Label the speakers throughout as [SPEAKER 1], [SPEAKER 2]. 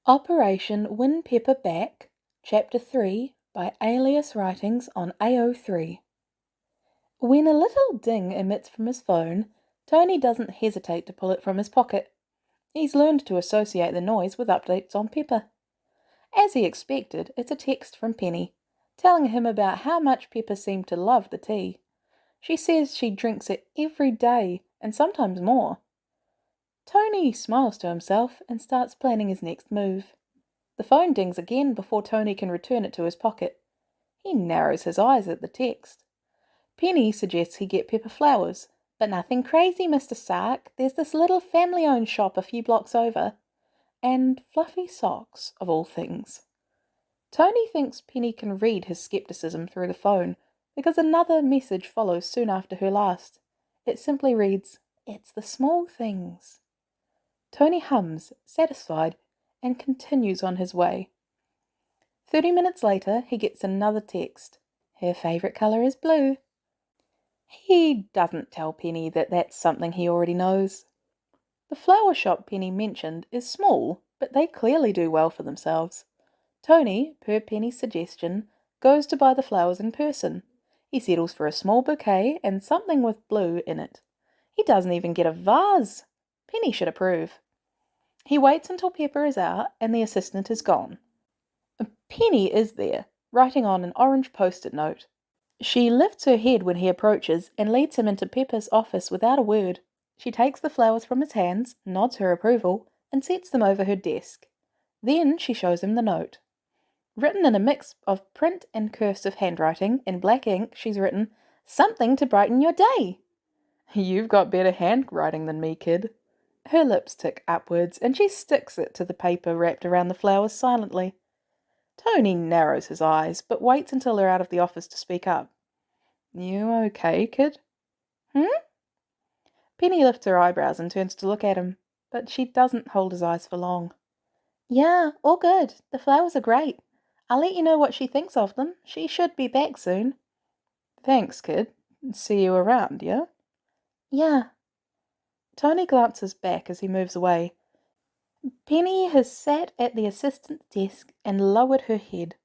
[SPEAKER 1] Operation Win Pepper Back, Chapter 3 by AliasWritings on AO3. When a little ding emits from his phone, Tony doesn't hesitate to pull it from his pocket. He's learned to associate the noise with updates on Pepper. As he expected, it's a text from Penny, telling him about how much Pepper seemed to love the tea. She says she drinks it every day, and sometimes more. Tony smiles to himself and starts planning his next move. The phone dings again before Tony can return it to his pocket. He narrows his eyes at the text. Penny suggests he get Pepper flowers, but nothing crazy, Mr. Stark. There's this little family-owned shop a few blocks over. And fluffy socks, of all things. Tony thinks Penny can read his skepticism through the phone, because another message follows soon after her last. It simply reads, "It's the small things." Tony hums, satisfied, and continues on his way. 30 minutes later, he gets another text. Her favourite colour is blue. He doesn't tell Penny that that's something he already knows. The flower shop Penny mentioned is small, but they clearly do well for themselves. Tony, per Penny's suggestion, goes to buy the flowers in person. He settles for a small bouquet and something with blue in it. He doesn't even get a vase. Penny should approve. He waits until Pepper is out and the assistant is gone. Penny is there, writing on an orange post-it note. She lifts her head when he approaches and leads him into Pepper's office without a word. She takes the flowers from his hands, nods her approval, and sets them over her desk. Then she shows him the note. Written in a mix of print and cursive handwriting, in black ink, she's written, "Something to brighten your day." "You've got better handwriting than me, kid." Her lips tick upwards, and she sticks it to the paper wrapped around the flowers silently. Tony narrows his eyes, but waits until they're out of the office to speak up. "You okay, kid?" Penny lifts her eyebrows and turns to look at him, but she doesn't hold his eyes for long. "Yeah, all good. The flowers are great. I'll let you know what she thinks of them. She should be back soon." "Thanks, kid. See you around, yeah?" "Yeah." Tony glances back as he moves away. Penny has sat at the assistant's desk and lowered her head.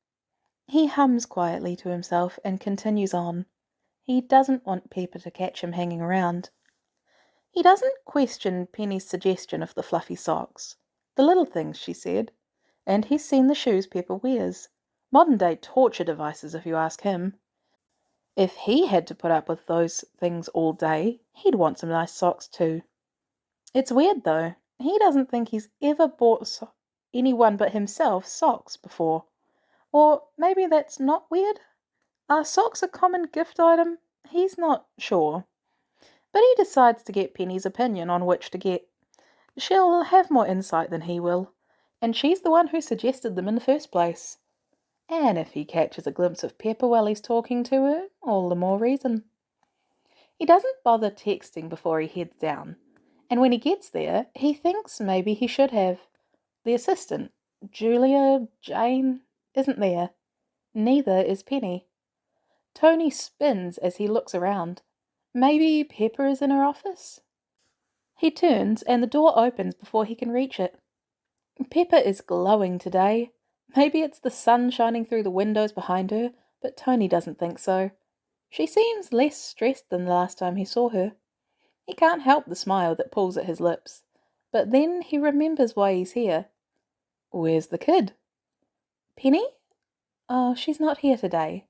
[SPEAKER 1] He hums quietly to himself and continues on. He doesn't want Pepper to catch him hanging around. He doesn't question Penny's suggestion of the fluffy socks. The little things, she said. And he's seen the shoes Pepper wears. Modern-day torture devices, if you ask him. If he had to put up with those things all day, he'd want some nice socks too. It's weird, though. He doesn't think he's ever bought anyone but himself socks before. Or maybe that's not weird? Are socks a common gift item? He's not sure. But he decides to get Penny's opinion on which to get. She'll have more insight than he will, and she's the one who suggested them in the first place. And if he catches a glimpse of Pepper while he's talking to her, all the more reason. He doesn't bother texting before he heads down, and when he gets there, he thinks maybe he should have. The assistant, Jane, isn't there. Neither is Penny. Tony spins as he looks around. Maybe Pepper is in her office? He turns and the door opens before he can reach it. Pepper is glowing today. Maybe it's the sun shining through the windows behind her, but Tony doesn't think so. She seems less stressed than the last time he saw her. He can't help the smile that pulls at his lips, but then he remembers why he's here. Where's the kid? Penny? Oh, she's not here today.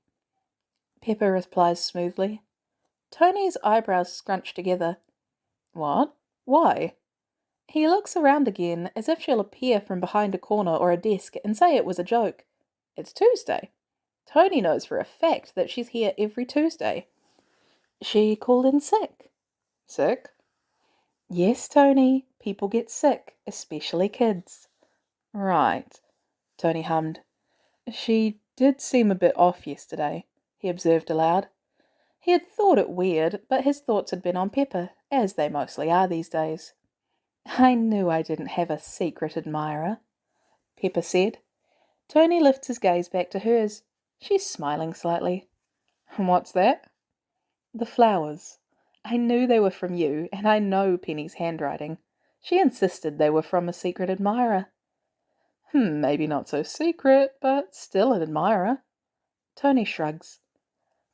[SPEAKER 1] Pepper replies smoothly. Tony's eyebrows scrunch together. What? Why? He looks around again, as if she'll appear from behind a corner or a desk and say it was a joke. It's Tuesday. Tony knows for a fact that she's here every Tuesday. She called in sick. Sick? Yes, Tony. People get sick, especially kids. Right, Tony hummed. She did seem a bit off yesterday, he observed aloud. He had thought it weird, but his thoughts had been on Pepper, as they mostly are these days. I knew I didn't have a secret admirer, Pepper said. Tony lifts his gaze back to hers. She's smiling slightly. What's that? The flowers. I knew they were from you, and I know Penny's handwriting. She insisted they were from a secret admirer. Maybe not so secret, but still an admirer. Tony shrugs.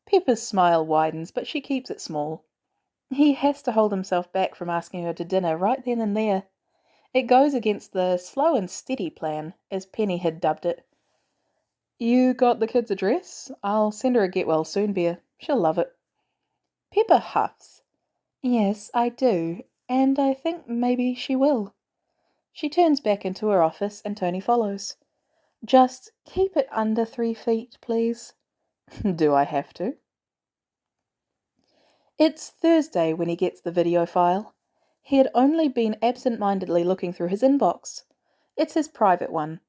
[SPEAKER 1] Pepper's smile widens, but she keeps it small. He has to hold himself back from asking her to dinner right then and there. It goes against the slow and steady plan, as Penny had dubbed it. You got the kid's address? I'll send her a get well soon beer. She'll love it. Pepper huffs. Yes, I do, and I think maybe she will. She turns back into her office and Tony follows. Just keep it under 3 feet, please. Do I have to? It's Thursday when he gets the video file. He had only been absent-mindedly looking through his inbox. It's his private one.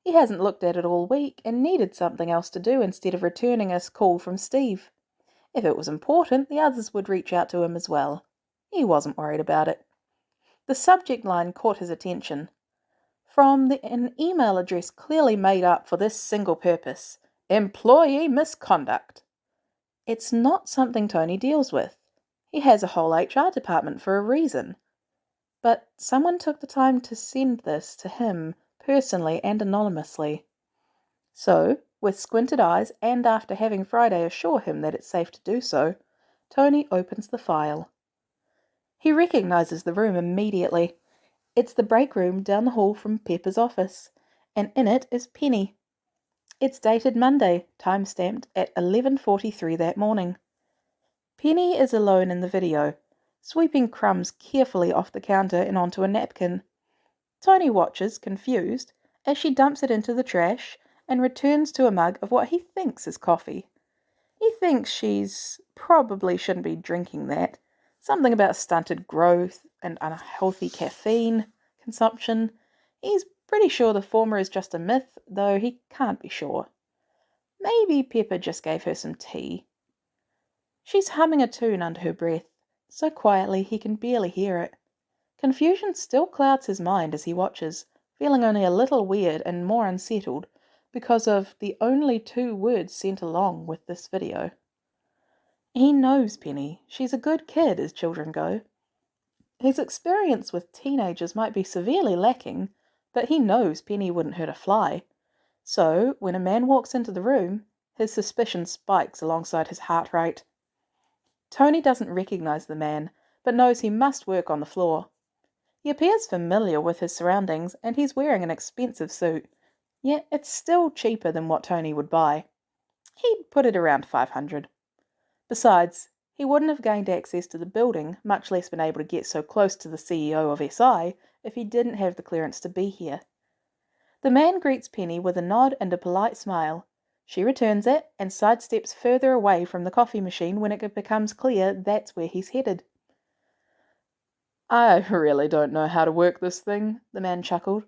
[SPEAKER 1] He hasn't looked at it all week and needed something else to do instead of returning a call from Steve. If it was important, the others would reach out to him as well. He wasn't worried about it. The subject line caught his attention. From an email address clearly made up for this single purpose, employee misconduct. It's not something Tony deals with. He has a whole HR department for a reason. But someone took the time to send this to him personally and anonymously. So, with squinted eyes and after having Friday assure him that it's safe to do so, Tony opens the file. He recognizes the room immediately. It's the break room down the hall from Pepper's office, and in it is Penny. It's dated Monday, time-stamped at 11:43 that morning. Penny is alone in the video, sweeping crumbs carefully off the counter and onto a napkin. Tony watches, confused, as she dumps it into the trash and returns to a mug of what he thinks is coffee. He thinks she's probably shouldn't be drinking that. Something about stunted growth and unhealthy caffeine consumption. He's pretty sure the former is just a myth, though he can't be sure. Maybe Pepper just gave her some tea. She's humming a tune under her breath, so quietly he can barely hear it. Confusion still clouds his mind as he watches, feeling only a little weird and more unsettled because of the only 2 words sent along with this video. He knows Penny. She's a good kid, as children go. His experience with teenagers might be severely lacking, but he knows Penny wouldn't hurt a fly. So, when a man walks into the room, his suspicion spikes alongside his heart rate. Tony doesn't recognize the man, but knows he must work on the floor. He appears familiar with his surroundings, and he's wearing an expensive suit, yet it's still cheaper than what Tony would buy. He'd put it around $500. Besides, he wouldn't have gained access to the building, much less been able to get so close to the CEO of SI, if he didn't have the clearance to be here. The man greets Penny with a nod and a polite smile. She returns it and sidesteps further away from the coffee machine when it becomes clear that's where he's headed. I really don't know how to work this thing, the man chuckled.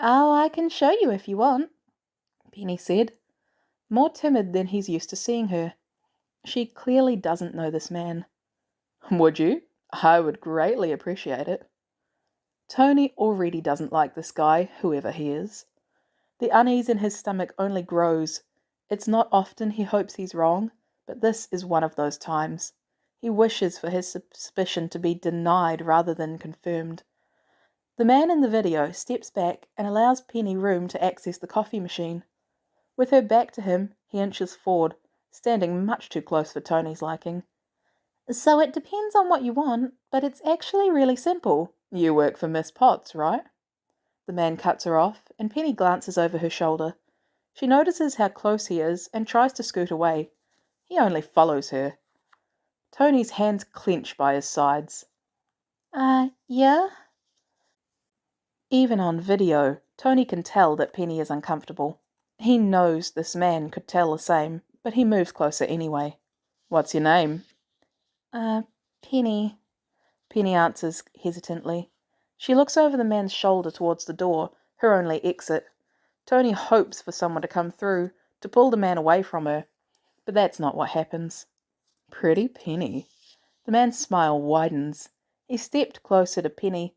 [SPEAKER 1] Oh, I can show you if you want, Penny said, more timid than he's used to seeing her. She clearly doesn't know this man. Would you? I would greatly appreciate it. Tony already doesn't like this guy, whoever he is. The unease in his stomach only grows. It's not often he hopes he's wrong, but this is one of those times. He wishes for his suspicion to be denied rather than confirmed. The man in the video steps back and allows Penny room to access the coffee machine. With her back to him, he inches forward, standing much too close for Tony's liking. So it depends on what you want, but it's actually really simple. You work for Miss Potts, right? The man cuts her off, and Penny glances over her shoulder. She notices how close he is and tries to scoot away. He only follows her. Tony's hands clench by his sides. Yeah? Even on video, Tony can tell that Penny is uncomfortable. He knows this man could tell the same, but he moves closer anyway. What's your name? Penny. Penny answers hesitantly. She looks over the man's shoulder towards the door, her only exit. Tony hopes for someone to come through, to pull the man away from her, but that's not what happens. Pretty Penny. The man's smile widens. He stepped closer to Penny.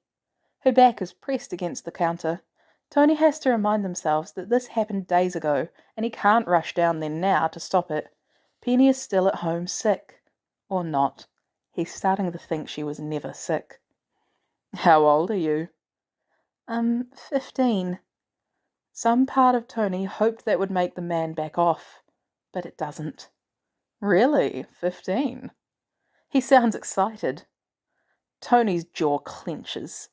[SPEAKER 1] Her back is pressed against the counter. Tony has to remind themselves that this happened days ago, and he can't rush down there now to stop it. Penny is still at home sick. Or not. He's starting to think she was never sick. How old are you? 15. Some part of Tony hoped that would make the man back off, but it doesn't. Really? 15? He sounds excited. Tony's jaw clenches.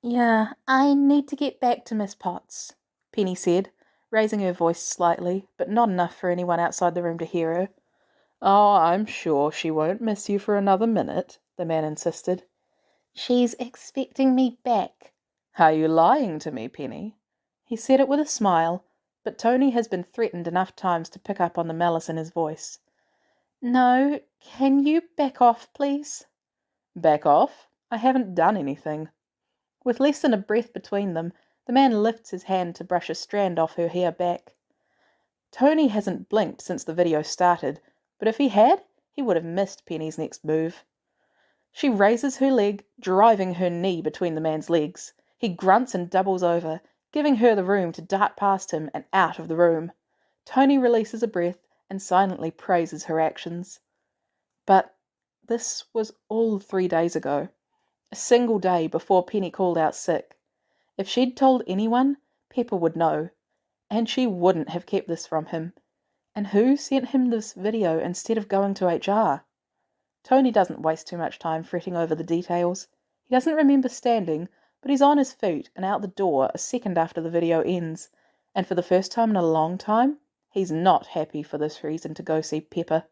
[SPEAKER 1] Yeah, I need to get back to Miss Potts, Penny said, raising her voice slightly, but not enough for anyone outside the room to hear her. Oh, I'm sure she won't miss you for another minute, the man insisted. She's expecting me back. Are you lying to me, Penny? He said it with a smile, but Tony has been threatened enough times to pick up on the malice in his voice. No, can you back off, please? Back off? I haven't done anything. With less than a breath between them, the man lifts his hand to brush a strand off her hair back. Tony hasn't blinked since the video started, but if he had, he would have missed Penny's next move. She raises her leg, driving her knee between the man's legs. He grunts and doubles over, giving her the room to dart past him and out of the room. Tony releases a breath and silently praises her actions. But this was all 3 days ago. A single day before Penny called out sick. If she'd told anyone, Pepper would know. And she wouldn't have kept this from him. And who sent him this video instead of going to HR? Tony doesn't waste too much time fretting over the details. He doesn't remember standing, but he's on his feet and out the door a second after the video ends. And for the first time in a long time, he's not happy for this reason to go see Pepper.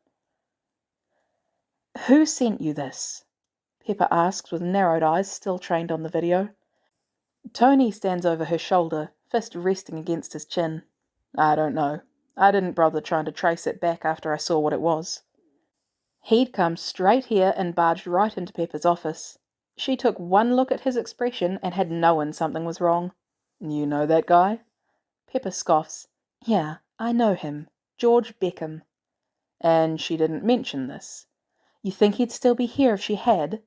[SPEAKER 1] Who sent you this? Pepper asks with narrowed eyes still trained on the video. Tony stands over her shoulder, fist resting against his chin. I don't know. I didn't bother trying to trace it back after I saw what it was. He'd come straight here and barged right into Pepper's office. She took one look at his expression and had known something was wrong. You know that guy? Pepper scoffs. Yeah, I know him. George Beckham. And she didn't mention this. You think he'd still be here if she had?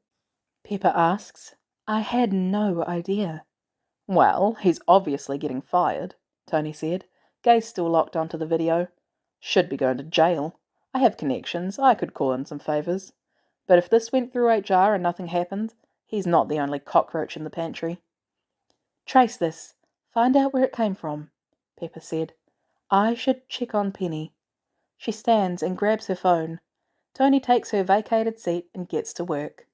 [SPEAKER 1] Pepper asks. I had no idea. Well, he's obviously getting fired, Tony said, gaze still locked onto the video. Should be going to jail. I have connections, I could call in some favours. But if this went through HR and nothing happened, he's not the only cockroach in the pantry. Trace this. Find out where it came from, Pepper said. I should check on Penny. She stands and grabs her phone. Tony takes her vacated seat and gets to work.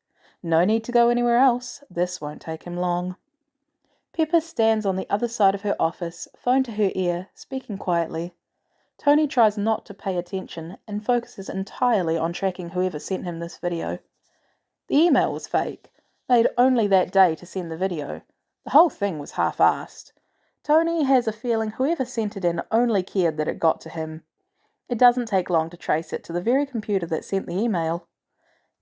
[SPEAKER 1] No need to go anywhere else. This won't take him long. Pepper stands on the other side of her office, phone to her ear, speaking quietly. Tony tries not to pay attention and focuses entirely on tracking whoever sent him this video. The email was fake, made only that day to send the video. The whole thing was half-assed. Tony has a feeling whoever sent it in only cared that it got to him. It doesn't take long to trace it to the very computer that sent the email.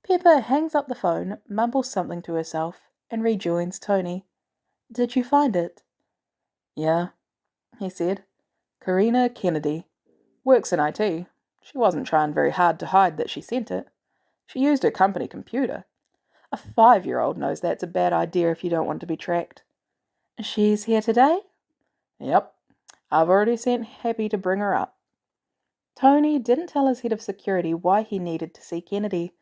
[SPEAKER 1] Pepper hangs up the phone, mumbles something to herself, and rejoins Tony. Did you find it? Yeah, he said. Karina Kennedy. Works in IT. She wasn't trying very hard to hide that she sent it. She used her company computer. A 5-year-old knows that's a bad idea if you don't want to be tracked. She's here today? Yep. I've already sent Happy to bring her up. Tony didn't tell his head of security why he needed to see Kennedy.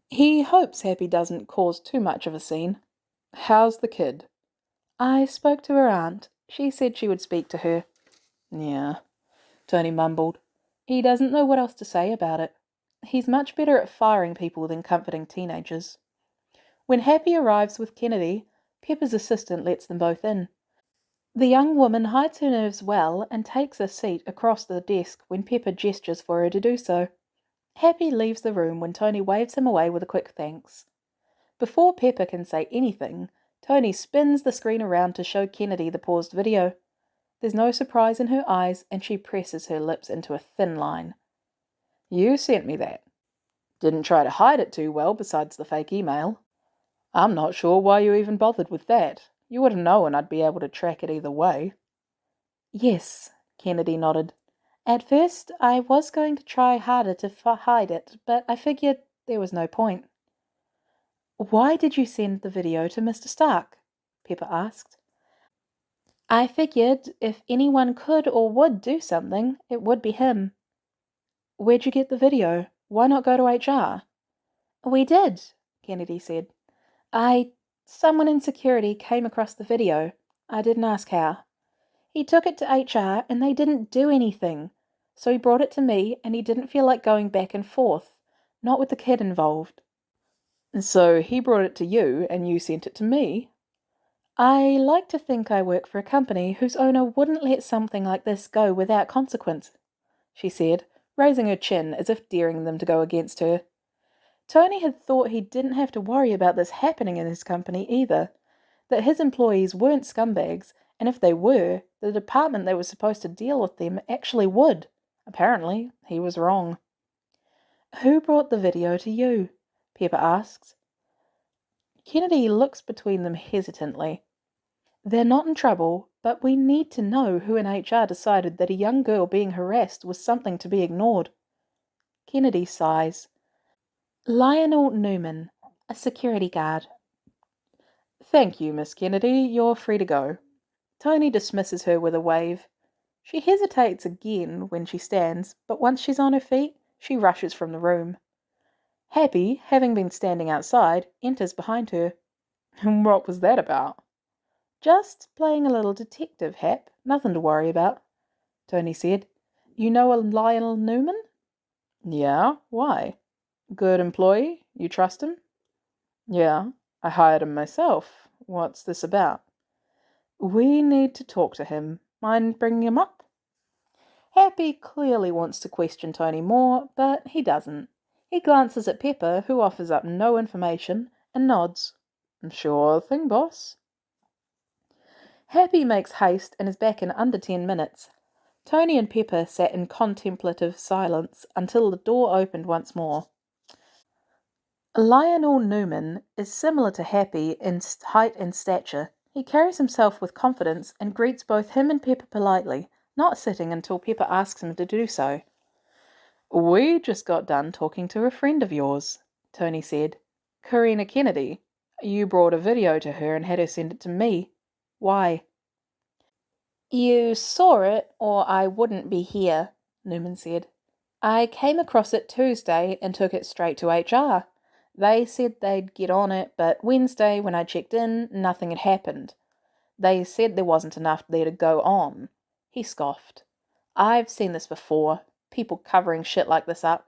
[SPEAKER 1] He hopes Happy doesn't cause too much of a scene. How's the kid? I spoke to her aunt. She said she would speak to her. Yeah, Tony mumbled. He doesn't know what else to say about it. He's much better at firing people than comforting teenagers. When Happy arrives with Kennedy, Pepper's assistant lets them both in. The young woman hides her nerves well and takes a seat across the desk when Pepper gestures for her to do so. Happy leaves the room when Tony waves him away with a quick thanks. Before Pepper can say anything, Tony spins the screen around to show Kennedy the paused video. There's no surprise in her eyes, and she presses her lips into a thin line. You sent me that. Didn't try to hide it too well besides the fake email. I'm not sure why you even bothered with that. You would have known I'd be able to track it either way. Yes, Kennedy nodded. At first, I was going to try harder to hide it, but I figured there was no point. Why did you send the video to Mr. Stark? Pepper asked. I figured if anyone could or would do something, it would be him. Where'd you get the video? Why not go to HR? We did, Kennedy said. Someone in security came across the video. I didn't ask how. He took it to HR and they didn't do anything. So he brought it to me and he didn't feel like going back and forth, not with the kid involved.
[SPEAKER 2] So he brought it to you and you sent it to me?
[SPEAKER 1] I like to think I work for a company whose owner wouldn't let something like this go without consequence, she said, raising her chin as if daring them to go against her. Tony had thought he didn't have to worry about this happening in his company either, that his employees weren't scumbags, and if they were, the department that was supposed to deal with them actually would. Apparently, he was wrong. Who brought the video to you? Pepper asks. Kennedy looks between them hesitantly. They're not in trouble, but we need to know who in HR decided that a young girl being harassed was something to be ignored. Kennedy sighs. Lionel Newman, a security guard.
[SPEAKER 2] Thank you, Miss Kennedy. You're free to go.
[SPEAKER 1] Tony dismisses her with a wave. She hesitates again when she stands, but once she's on her feet, she rushes from the room. Happy, having been standing outside, enters behind her.
[SPEAKER 2] What was that about?
[SPEAKER 1] Just playing a little detective, Hap. Nothing to worry about, Tony said. You know a Lionel Newman?
[SPEAKER 2] Yeah, why? Good employee? You trust him? Yeah, I hired him myself. What's this about?
[SPEAKER 1] We need to talk to him. Mind bringing him up? Happy clearly wants to question Tony more, but he doesn't. He glances at Pepper, who offers up no information, and nods.
[SPEAKER 2] Sure thing, boss.
[SPEAKER 1] Happy makes haste and is back in under 10 minutes. Tony and Pepper sat in contemplative silence until the door opened once more. Lionel Newman is similar to Happy in height and stature. He carries himself with confidence and greets both him and Pepper politely, not sitting until Pepper asks him to do so.
[SPEAKER 2] We just got done talking to a friend of yours, Tony said. Karina Kennedy. You brought a video to her and had her send it to me. Why?
[SPEAKER 1] You saw it, or I wouldn't be here, Newman said. I came across it Tuesday and took it straight to HR. They said they'd get on it, but Wednesday, when I checked in, nothing had happened. They said there wasn't enough there to go on. He scoffed. I've seen this before, people covering shit like this up.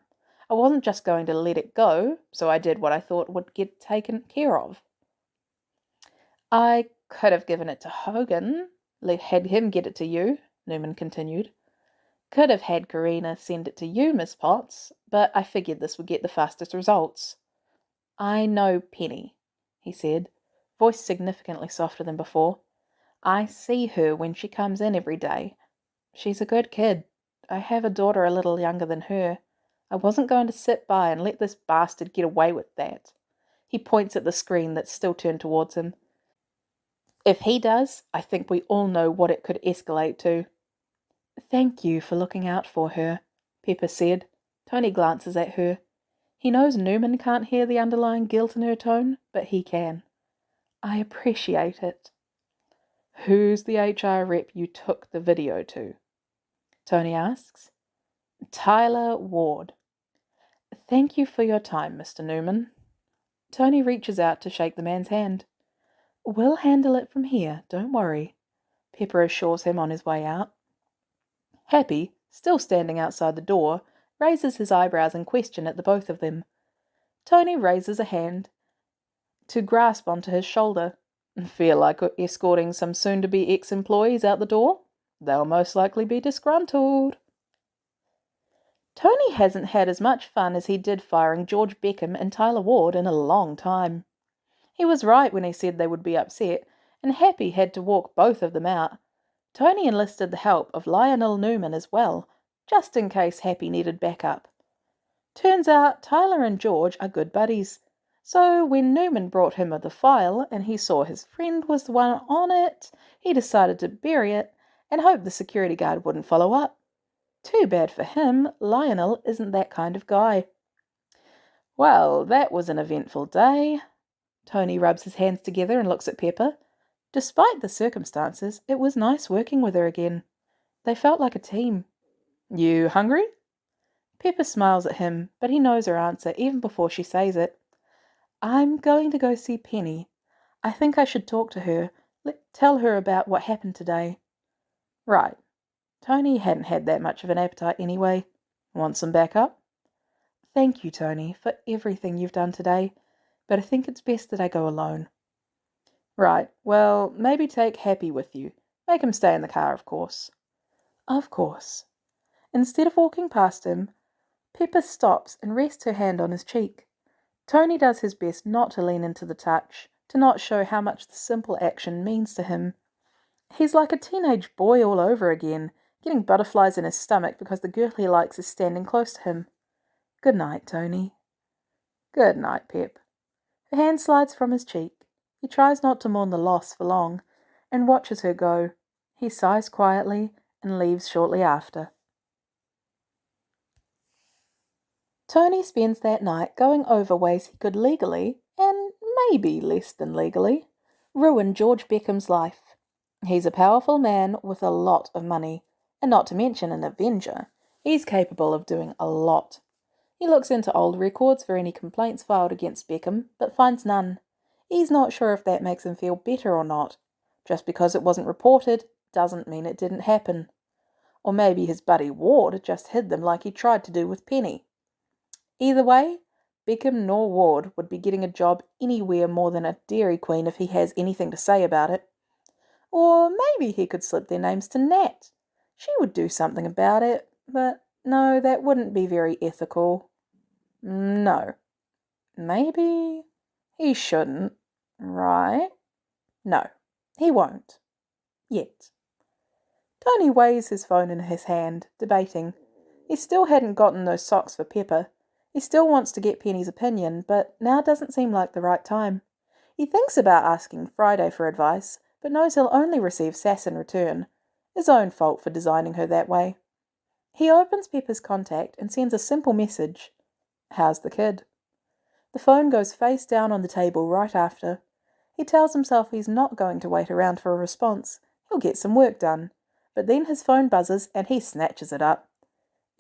[SPEAKER 1] I wasn't just going to let it go, so I did what I thought would get taken care of. I could have given it to Hogan, had him get it to you, Newman continued. Could have had Karina send it to you, Miss Potts, but I figured this would get the fastest results. I know Penny, he said, voice significantly softer than before. I see her when she comes in every day. She's a good kid. I have a daughter a little younger than her. I wasn't going to sit by and let this bastard get away with that. He points at the screen that's still turned towards him. If he does, I think we all know what it could escalate to. Thank you for looking out for her, Pepper said. Tony glances at her. He knows Newman can't hear the underlying guilt in her tone, but he can. I appreciate it.
[SPEAKER 2] Who's the HR rep you took the video to?
[SPEAKER 1] Tony asks. Tyler Ward. Thank you for your time, Mr. Newman. Tony reaches out to shake the man's hand. We'll handle it from here, don't worry, Pepper assures him on his way out. Happy, still standing outside the door, raises his eyebrows in question at the both of them. Tony raises a hand to grasp onto his shoulder.
[SPEAKER 2] Feel like escorting some soon-to-be ex-employees out the door? They'll most likely be disgruntled.
[SPEAKER 1] Tony hasn't had as much fun as he did firing George Beckham and Tyler Ward in a long time. He was right when he said they would be upset, and Happy had to walk both of them out. Tony enlisted the help of Lionel Newman as well, just in case Happy needed backup. Turns out Tyler and George are good buddies, so when Newman brought him the file and he saw his friend was the one on it, he decided to bury it and hoped the security guard wouldn't follow up. Too bad for him, Lionel isn't that kind of guy. Well, that was an eventful day. Tony rubs his hands together and looks at Pepper. Despite the circumstances, it was nice working with her again. They felt like a team.
[SPEAKER 2] You hungry?
[SPEAKER 1] Pepper smiles at him, but he knows her answer even before she says it. I'm going to go see Penny. I think I should talk to her. Tell her about what happened today.
[SPEAKER 2] Right. Tony hadn't had that much of an appetite anyway. Want some backup?
[SPEAKER 1] Thank you, Tony, for everything you've done today, but I think it's best that I go alone.
[SPEAKER 2] Right, well, maybe take Happy with you. Make him stay in the car, of course.
[SPEAKER 1] Of course. Instead of walking past him, Pepper stops and rests her hand on his cheek. Tony does his best not to lean into the touch, to not show how much the simple action means to him. He's like a teenage boy all over again, getting butterflies in his stomach because the girl he likes is standing close to him. Good night, Tony.
[SPEAKER 2] Good night, Pep.
[SPEAKER 1] Her hand slides from his cheek. He tries not to mourn the loss for long, and watches her go. He sighs quietly and leaves shortly after. Tony spends that night going over ways he could legally, and maybe less than legally, ruin George Beckham's life. He's a powerful man with a lot of money, and not to mention an Avenger. He's capable of doing a lot. He looks into old records for any complaints filed against Beckham, but finds none. He's not sure if that makes him feel better or not. Just because it wasn't reported doesn't mean it didn't happen. Or maybe his buddy Ward just hid them like he tried to do with Penny. Either way, Beckham nor Ward would be getting a job anywhere more than a Dairy Queen if he has anything to say about it. Or maybe he could slip their names to Nat. She would do something about it, but no, that wouldn't be very ethical. No. Maybe he shouldn't, right? No, he won't. Yet. Tony weighs his phone in his hand, debating. He still hadn't gotten those socks for Pepper. He still wants to get Penny's opinion, but now doesn't seem like the right time. He thinks about asking Friday for advice, but knows he'll only receive sass in return. His own fault for designing her that way. He opens Pepper's contact and sends a simple message. How's the kid? The phone goes face down on the table right after. He tells himself he's not going to wait around for a response. He'll get some work done. But then his phone buzzes and he snatches it up.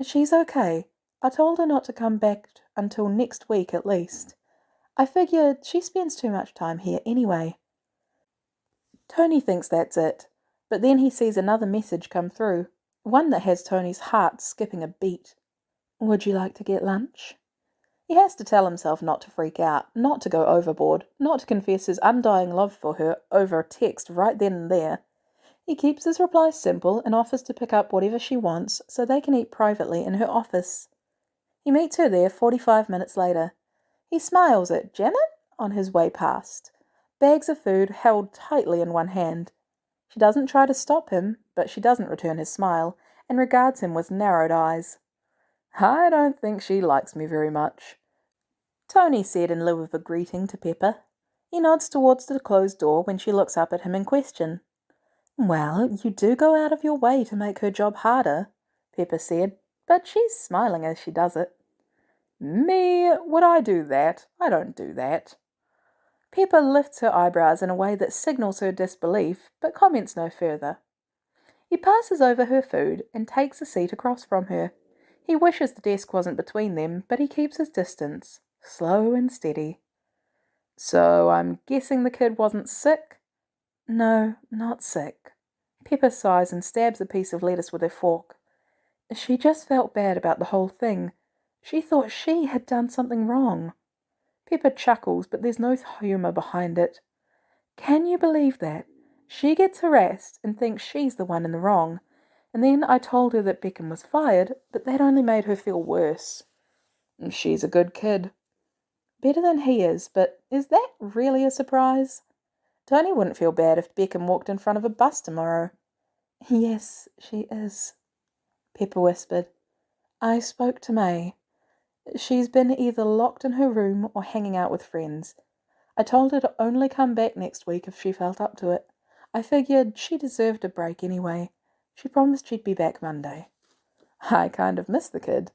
[SPEAKER 1] She's okay. I told her not to come back until next week at least. I figured she spends too much time here anyway. Tony thinks that's it, but then he sees another message come through, one that has Tony's heart skipping a beat. Would you like to get lunch? He has to tell himself not to freak out, not to go overboard, not to confess his undying love for her over text right then and there. He keeps his reply simple and offers to pick up whatever she wants so they can eat privately in her office. He meets her there 45 minutes later. He smiles at Janet on his way past, bags of food held tightly in one hand. She doesn't try to stop him, but she doesn't return his smile and regards him with narrowed eyes. I don't think she likes me very much, Tony said in lieu of a greeting to Pepper. He nods towards the closed door when she looks up at him in question. Well, you do go out of your way to make her job harder, Pepper said, but she's smiling as she does it. Me? Would I do that? I don't do that. Pepper lifts her eyebrows in a way that signals her disbelief, but comments no further. He passes over her food and takes a seat across from her. He wishes the desk wasn't between them, but he keeps his distance, slow and steady. So I'm guessing the kid wasn't sick? No, not sick. Pepper sighs and stabs a piece of lettuce with her fork. She just felt bad about the whole thing. She thought she had done something wrong. Pepper chuckles, but there's no humour behind it. Can you believe that? She gets harassed and thinks she's the one in the wrong. And then I told her that Beckham was fired, but that only made her feel worse. She's a good kid. Better than he is, but is that really a surprise? Tony wouldn't feel bad if Beckham walked in front of a bus tomorrow. Yes, she is, Pepper whispered. I spoke to May. She's been either locked in her room or hanging out with friends. I told her to only come back next week if she felt up to it. I figured she deserved a break anyway. She promised she'd be back Monday. I kind of miss the kid,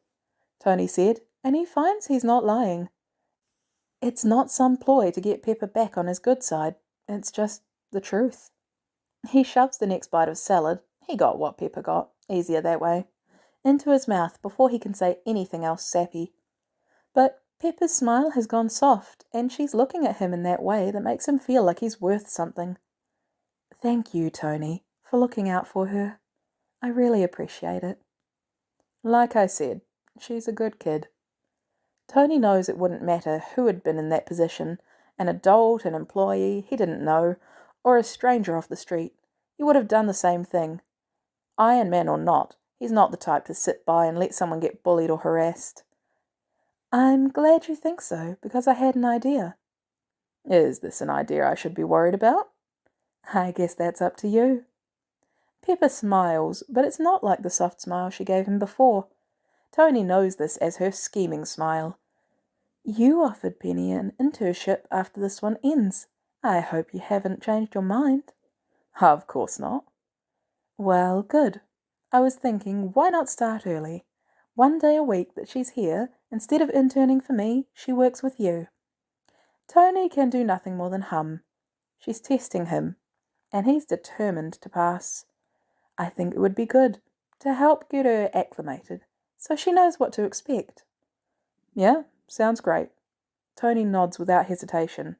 [SPEAKER 1] Tony said, and he finds he's not lying. It's not some ploy to get Pepper back on his good side. It's just the truth. He shoves the next bite of salad, he got what Pepper got, easier that way, into his mouth before he can say anything else sappy. But Pepper's smile has gone soft, and she's looking at him in that way that makes him feel like he's worth something. Thank you, Tony, for looking out for her. I really appreciate it.
[SPEAKER 2] Like I said, she's a good kid. Tony knows it wouldn't matter who had been in that position, an adult, an employee he didn't know, or a stranger off the street. He would have done the same thing. Iron Man or not, he's not the type to sit by and let someone get bullied or harassed.
[SPEAKER 1] I'm glad you think so, because I had an idea.
[SPEAKER 2] Is this an idea I should be worried about?
[SPEAKER 1] I guess that's up to you.
[SPEAKER 2] Pepper smiles, but it's not like the soft smile she gave him before. Tony knows this as her scheming smile.
[SPEAKER 1] You offered Penny an internship after this one ends. I hope you haven't changed your mind.
[SPEAKER 2] Of course not.
[SPEAKER 1] Well, good. I was thinking, why not start early? 1 day a week that she's here, instead of interning for me, she works with you.
[SPEAKER 2] Tony can do nothing more than hum. She's testing him, and he's determined to pass.
[SPEAKER 1] I think it would be good to help get her acclimated, so she knows what to expect.
[SPEAKER 2] Yeah, sounds great. Tony nods without hesitation.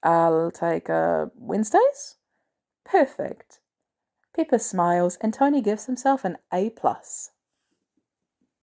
[SPEAKER 2] I'll take Wednesdays?
[SPEAKER 1] Perfect.
[SPEAKER 2] Pepper smiles, and Tony gives himself an A+.